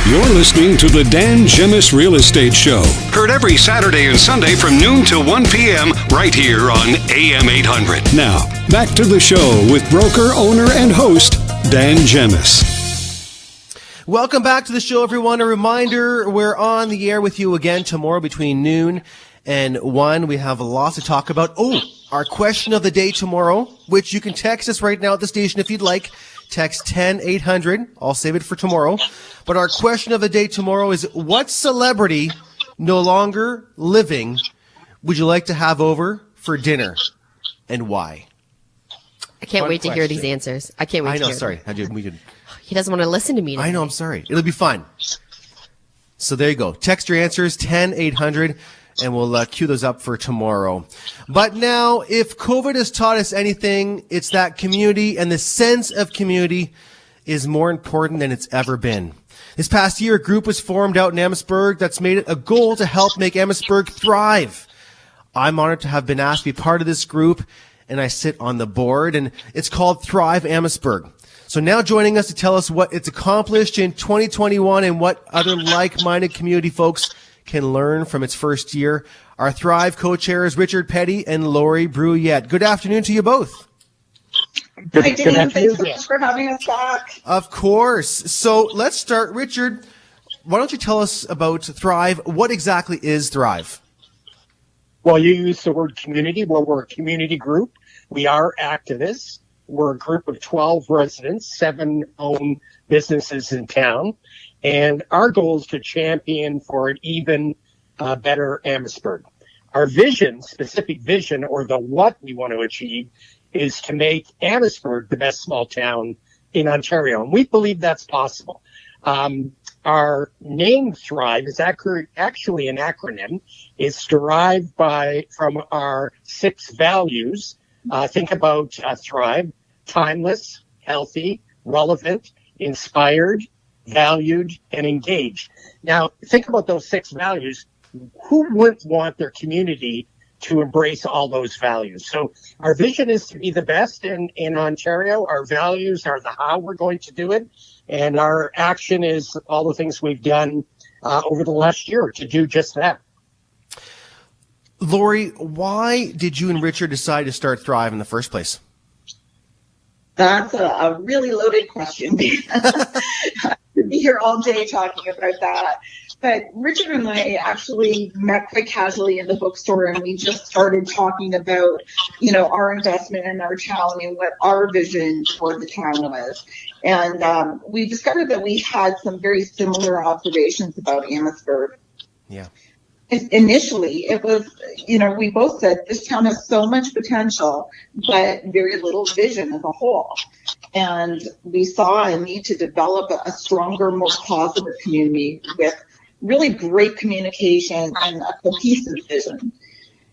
You're listening to the Dan Gemus Real Estate Show. Heard every Saturday and Sunday from noon to 1 p.m. right here on AM 800. Now, back to the show with broker, owner, and host, Dan Gemus. Welcome back to the show, everyone. A reminder, we're on the air with you again tomorrow between noon and 1. We have a lot to talk about. Our question of the day tomorrow, which you can text us right now at the station if you'd like. Text 10800. I'll save it for tomorrow. But our question of the day tomorrow is, what celebrity no longer living would you like to have over for dinner, and why? I can't wait to hear these answers. I can't wait to hear them. Sorry. He doesn't want to listen to me today. I know, I'm sorry. It'll be fine. So there you go. Text your answers, 10800, and we'll queue those up for tomorrow. But now, if COVID has taught us anything, it's that community and the sense of community is more important than it's ever been. This past year, a group was formed out in Amherstburg that's made it a goal to help make Amherstburg thrive. I'm honored to have been asked to be part of this group, and I sit on the board, and it's called Thrive Amherstburg. So now joining us to tell us what it's accomplished in 2021 and what other like-minded community folks can learn from its first year, our Thrive co-chairs Richard Petty and Lori Bruyette. Good afternoon to you both. Hi, Dan. Thanks so much for having us back. Of course. So let's start. Richard, why don't you tell us about Thrive? What exactly is Thrive? Well, you use the word community. Well, we're a community group. We are activists. We're a group of 12 residents, 7 own businesses in town. And our goal is to champion for an even better Amherstburg. Our vision, specific vision, or the what we want to achieve, is to make Amherstburg the best small town in Ontario. And we believe that's possible. Our name Thrive is actually an acronym. It's derived from our 6 values. Think about Thrive: timeless, healthy, relevant, inspired, valued, and engaged. Now, think about those 6 values. Who wouldn't want their community to embrace all those values? So our vision is to be the best in Ontario. Our values are the how we're going to do it. And our action is all the things we've done over the last year to do just that. Lori, why did you and Richard decide to start Thrive in the first place? That's a really loaded question. I'd be here all day talking about that. But Richard and I actually met quite casually in the bookstore, and we just started talking about, our investment in our town and what our vision for the town was. And we discovered that we had some very similar observations about Amherstburg. Yeah. Initially, it was, we both said this town has so much potential, but very little vision as a whole. And we saw a need to develop a stronger, more positive community with really great communication and a cohesive vision.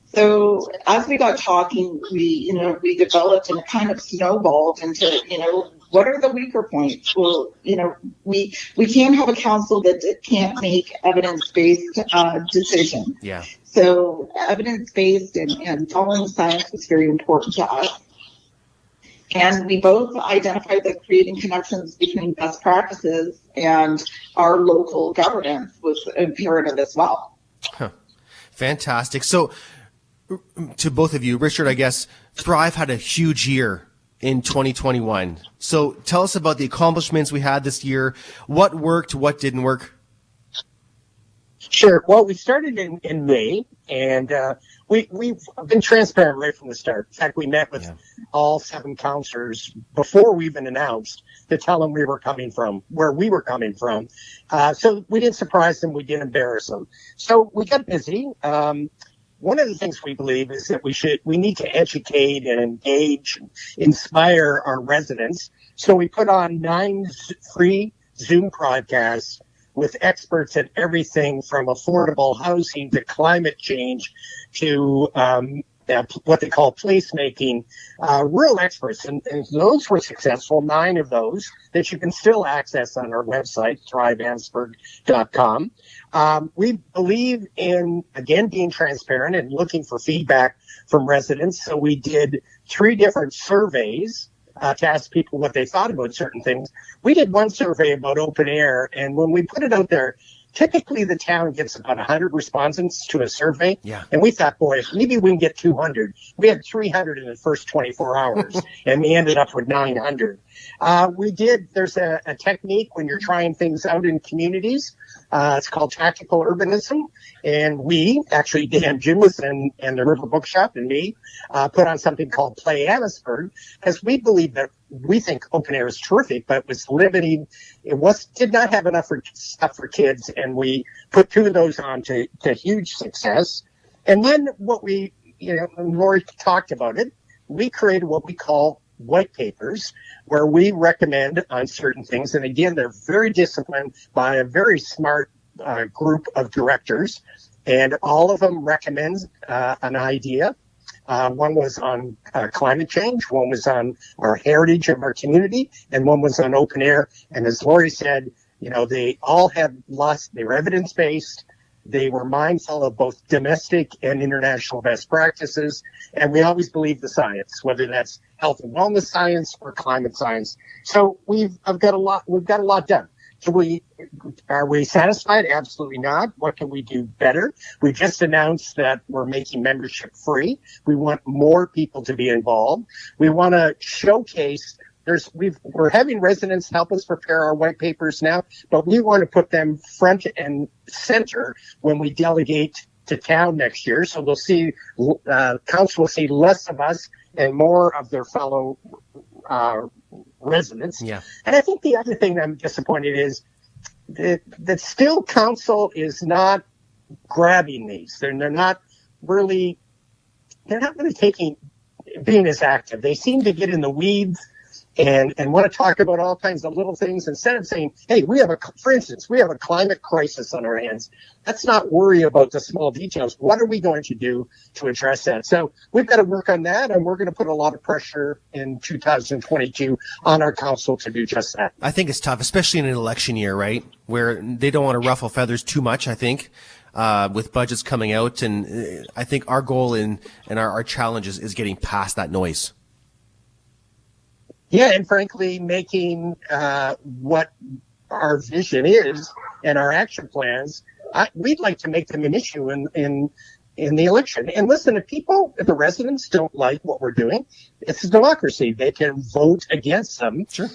So as we got talking, we developed and it kind of snowballed into, what are the weaker points? Well, we can't have a council that can't make evidence-based decisions. Yeah. So evidence-based and following science was very important to us. And we both identified that creating connections between best practices and our local governance was imperative as well. Huh. Fantastic. So to both of you, Richard, I guess Thrive had a huge year in 2021. So tell us about the accomplishments we had this year. What worked, what didn't work? Sure. Well, we started in May, and we've been transparent right from the start. In fact, we met with all 7 councillors before we even announced to tell them where we were coming from. So we didn't surprise them. We didn't embarrass them. So we got busy. One of the things we believe is that we need to educate and engage, inspire our residents. So we put on 9 free Zoom podcasts with experts at everything from affordable housing to climate change to what they call placemaking, real experts. And those were successful, 9 of those that you can still access on our website, thriveamherstburg.com. We believe in, again, being transparent and looking for feedback from residents. So we did 3 different surveys to ask people what they thought about certain things. We did one survey about open air, and when we put it out there, typically the town gets about 100 respondents to a survey. Yeah. And we thought, boy, maybe we can get 200. We had 300 in the first 24 hours, and we ended up with 900. There's a technique when you're trying things out in communities. It's called tactical urbanism. And we, actually, Dan Gemus and the River Bookshop and me, put on something called Play Amherstburg, because we believe that we think open air is terrific, but was limiting. Did not have enough stuff for kids, and we put 2 of those on to huge success. And then and Lori talked about it, we created what we call white papers, where we recommend on certain things. And again, they're very disciplined by a very smart group of directors, and all of them recommend an idea. One was on climate change, one was on our heritage of our community, and one was on open air. And as Lori said, they all they were evidence-based. They were mindful of both domestic and international best practices. And we always believe the science, whether that's health and wellness science or climate science. So we've got a lot done. So are we satisfied? Absolutely not. What can we do better? We just announced that we're making membership free. We want more people to be involved. We want to showcase. We're having residents help us prepare our white papers now, but we want to put them front and center when we delegate to town next year. So they'll see, council will see less of us and more of their fellow residents. Yeah. And I think the other thing I'm disappointed is that still council is not grabbing these. They're not really being as active. They seem to get in the weeds and want to talk about all kinds of little things instead of saying, hey, for instance, we have a climate crisis on our hands. Let's not worry about the small details. What are we going to do to address that? So we've got to work on that, and we're going to put a lot of pressure in 2022 on our council to do just that. I think it's tough, especially in an election year, right, where they don't want to ruffle feathers too much, I think, with budgets coming out. And I think our goal and our challenge is getting past that noise. Yeah, and frankly, making what our vision is and our action plans, we'd like to make them an issue in the election. And listen, if the residents don't like what we're doing, it's a democracy. They can vote against them. Sure.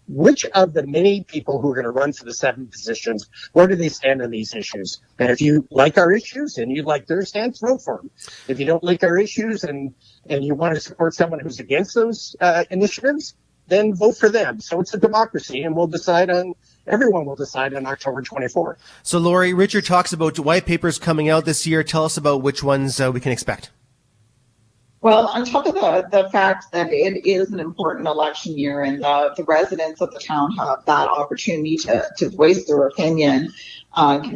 Which of the many people who are going to run for the 7 positions, where do they stand on these issues? And if you like our issues and you like their stance, vote for them. If you don't like our issues and you want to support someone who's against those initiatives, then vote for them. So it's a democracy, and everyone will decide on October 24th. So, Lori, Richard talks about white papers coming out this year. Tell us about which ones we can expect. Well, on top of the fact that it is an important election year, and the residents of the town have that opportunity to voice their opinion,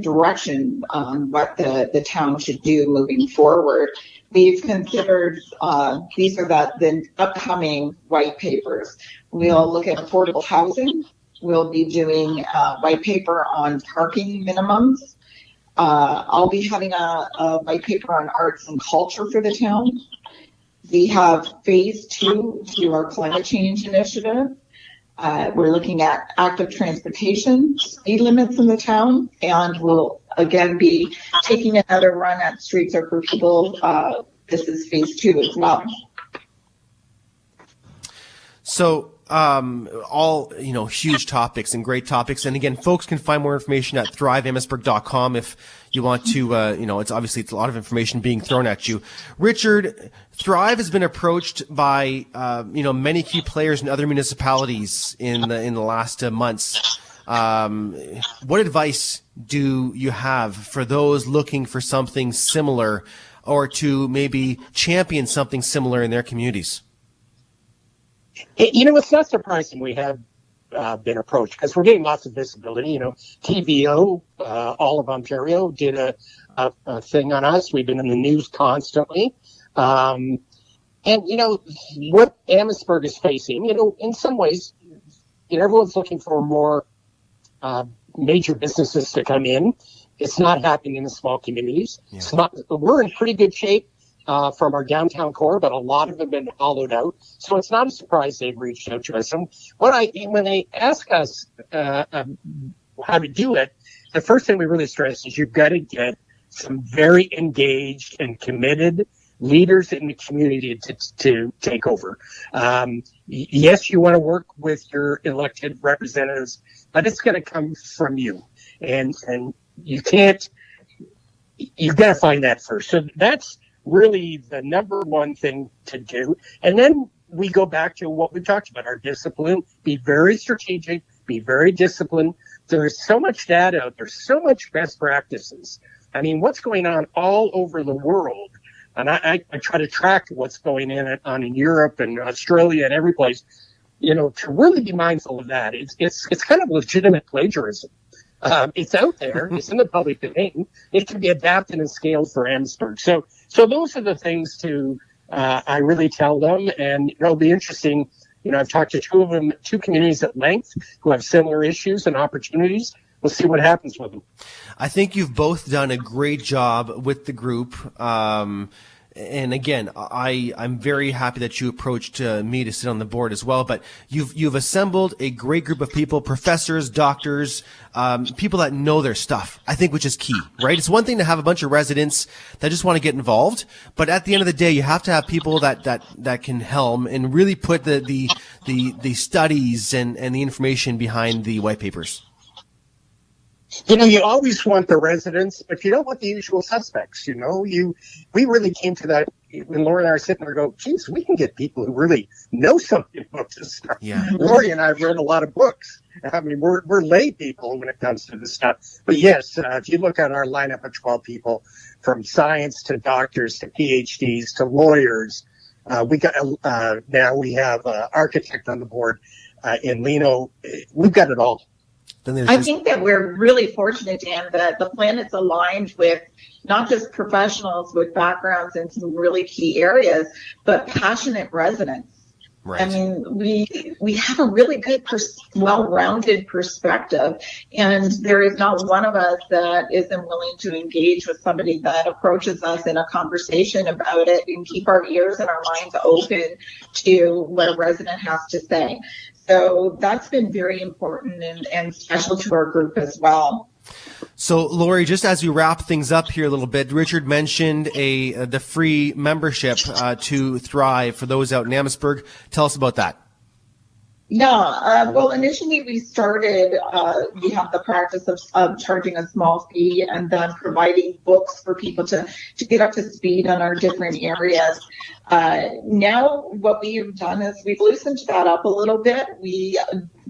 direction on what the town should do moving forward, we've considered these are the upcoming white papers. We'll look at affordable housing. We'll be doing a white paper on parking minimums. I'll be having a white paper on arts and culture for the town. We have phase 2 to our climate change initiative. We're looking at active transportation, speed limits in the town, and we'll again be taking another run at Streets Are for People. This is phase 2 as well. So all huge topics and great topics. And again, folks can find more information at thriveamherstburg.com if you want to. It's a lot of information being thrown at you. Richard, Thrive has been approached by many key players in other municipalities in the last months. What advice do you have for those looking for something similar, or to maybe champion something similar in their communities? It's not surprising we have been approached, because we're getting lots of visibility. TVO, all of Ontario, did a thing on us. We've been in the news constantly. And what Amherstburg is facing, in some ways, everyone's looking for more major businesses to come in. It's not happening in the small communities. Yeah. We're in pretty good shape. from our downtown core, but a lot of them have been hollowed out. So it's not a surprise they've reached out to us. And when they ask us how to do it, the first thing we really stress is you've got to get some very engaged and committed leaders in the community to take over. Yes, you want to work with your elected representatives, but it's going to come from you. And you've got to find that first. So that's really the number one thing to do. And then we go back to what we talked about, our discipline. Be very strategic, be very disciplined. There's so much data out there, so much best practices. I mean, what's going on all over the world? And I try to track what's going on in Europe and Australia and every place, to really be mindful of that. It's kind of legitimate plagiarism. It's out there. It's in the public domain. It can be adapted and scaled for Amherstburg. So those are the things I really tell them. And it'll be interesting. I've talked to two communities at length who have similar issues and opportunities. We'll see what happens with them. I think you've both done a great job with the group. And again, I'm very happy that you approached me to sit on the board as well. But you've assembled a great group of people, professors, doctors, people that know their stuff, I think, which is key, right? It's one thing to have a bunch of residents that just want to get involved, but at the end of the day, you have to have people that can helm and really put the studies and the information behind the white papers. You always want the residents, but you don't want the usual suspects. We really came to that when Lori and I are sitting there go, geez, we can get people who really know something about this stuff. Yeah. Lori and I have read a lot of books. I mean, we're lay people when it comes to this stuff. But yes, if you look at our lineup of 12 people, from science to doctors to PhDs to lawyers, now we have an architect on the board in Lino. We've got it all. I think that we're really fortunate, Dan, that the planet's aligned with not just professionals with backgrounds in some really key areas, but passionate residents. Right. I mean, we have a really good, well-rounded perspective, and there is not one of us that isn't willing to engage with somebody that approaches us in a conversation about it and keep our ears and our minds open to what a resident has to say. So that's been very important and special to our group as well. So, Lori, just as we wrap things up here a little bit, Richard mentioned the free membership to Thrive for those out in Amherstburg. Tell us about that. Yeah, well, initially we started, we have the practice of charging a small fee and then providing books for people to get up to speed on our different areas. Now what we've done is we've loosened that up a little bit. We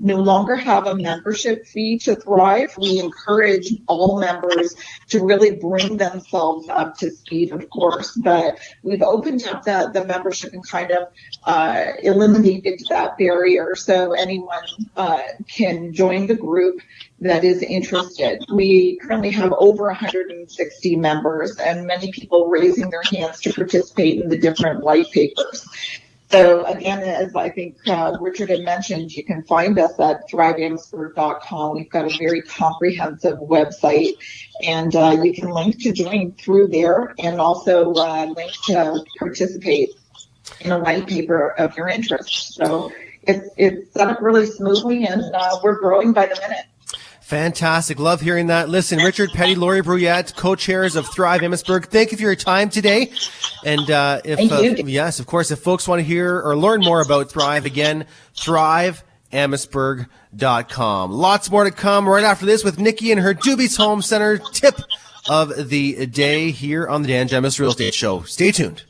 no longer have a membership fee to Thrive. We encourage all members to really bring themselves up to speed, of course, but we've opened up the membership and kind of eliminated that barrier so anyone can join the group that is interested. We currently have over 160 members and many people raising their hands to participate in the different white papers. So again, as I think Richard had mentioned, you can find us at thriveamherstburg.com. We've got a very comprehensive website, and you can link to join through there and also link to participate in a white paper of your interest. So it's set up really smoothly, and we're growing by the minute. Fantastic. Love hearing that. Listen, Richard Petty, Lori Brouillette, co-chairs of Thrive Amherstburg, thank you for your time today. And yes, of course, if folks want to hear or learn more about Thrive, again, thriveamherstburg.com. Lots more to come right after this with Nikki and her Doobies Home Center tip of the day here on the Dan Gemus Real Estate Show. Stay tuned.